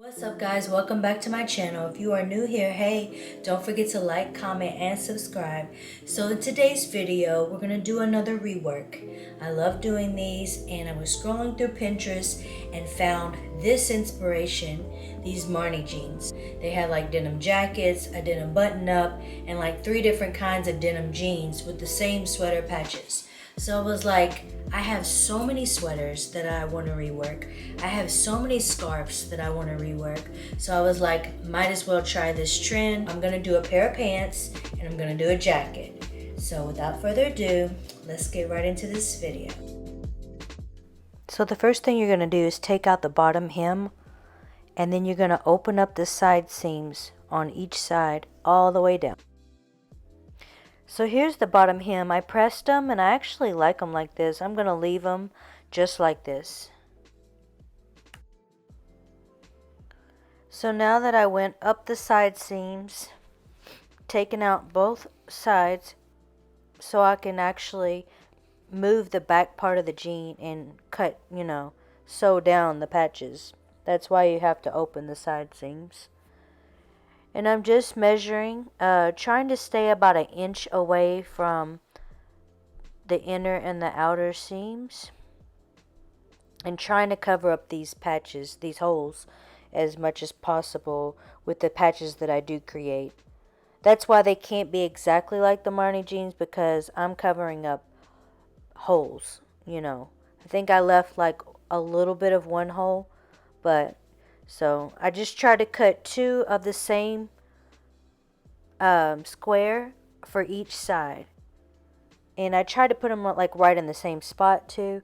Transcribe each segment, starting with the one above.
What's up guys, welcome back to my channel. If you are new here, hey, don't forget to like, comment, and subscribe. So in today's video, we're going to do another rework. I love doing these, and I was scrolling through Pinterest and found this inspiration, these Marni jeans. They had like denim jackets, a denim button up, and like 3 different kinds of denim jeans with the same sweater patches. So I was like, I have so many sweaters that I want to rework. I have so many scarves that I want to rework. So I was like, might as well try this trend. I'm gonna do a pair of pants and I'm gonna do a jacket. So without further ado, let's get right into this video. So the first thing you're gonna do is take out the bottom hem, and then you're gonna open up the side seams on each side all the way down. So here's the bottom hem. I pressed them and I actually like them like this. I'm going to leave them just like this. So now that I went up the side seams, taking out both sides so I can actually move the back part of the jean and cut, sew down the patches. That's why you have to open the side seams. And I'm just measuring, trying to stay about 1 inch away from the inner and the outer seams, and trying to cover up these patches, these holes, as much as possible with the patches that I do create. That's why they can't be exactly like the Marni jeans, because I'm covering up holes, I think I left like a little bit of one hole, but so I just try to cut 2 of the same square for each side, and I try to put them like right in the same spot too,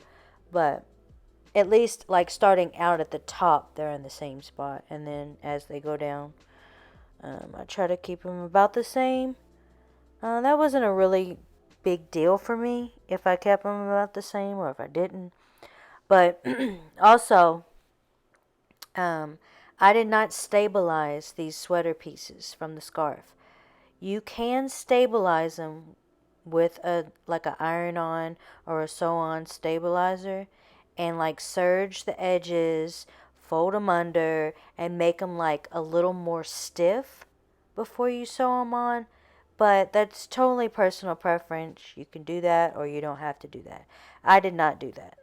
but at least like starting out at the top they're in the same spot, and then as they go down, I try to keep them about the same. That wasn't a really big deal for me if I kept them about the same or if I didn't, but also I did not stabilize these sweater pieces from the scarf. You can stabilize them with a iron-on or a sew-on stabilizer, and like serge the edges, fold them under, and make them like a little more stiff before you sew them on. But that's totally personal preference. You can do that or you don't have to do that. I did not do that.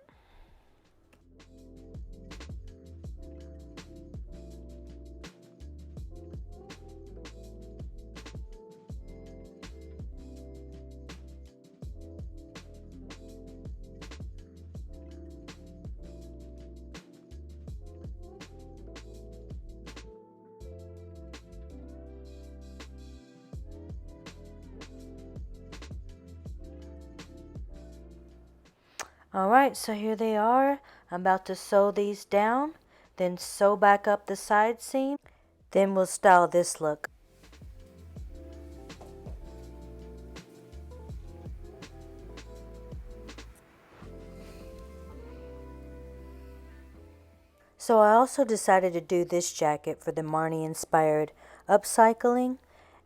Alright, so here they are. I'm about to sew these down, then sew back up the side seam. Then we'll style this look. So I also decided to do this jacket for the Marni inspired upcycling.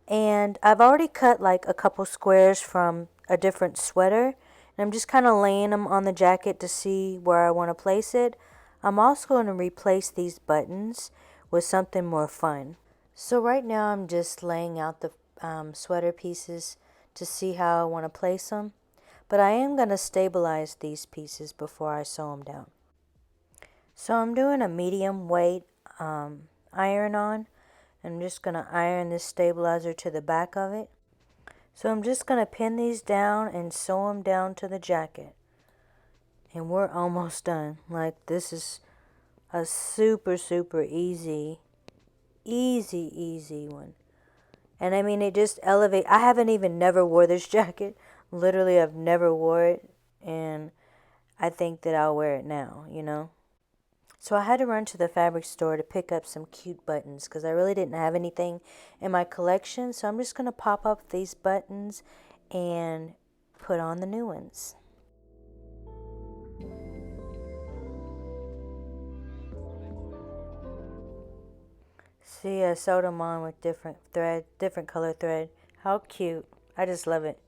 And I've already cut like a couple squares from a different sweater. And I'm just kind of laying them on the jacket to see where I want to place it. I'm also going to replace these buttons with something more fun. So right now I'm just laying out the sweater pieces to see how I want to place them. But I am going to stabilize these pieces before I sew them down. So I'm doing a medium weight iron on. I'm just going to iron this stabilizer to the back of it. So I'm just going to pin these down and sew them down to the jacket. And we're almost done. Like, this is a super, super easy one. And I mean, it just elevates. I haven't even never wore this jacket. Literally, I've never wore it. And I think that I'll wear it now, So I had to run to the fabric store to pick up some cute buttons because I really didn't have anything in my collection. So I'm just going to pop up these buttons and put on the new ones. See, I sewed them on with different thread, different color thread. How cute. I just love it.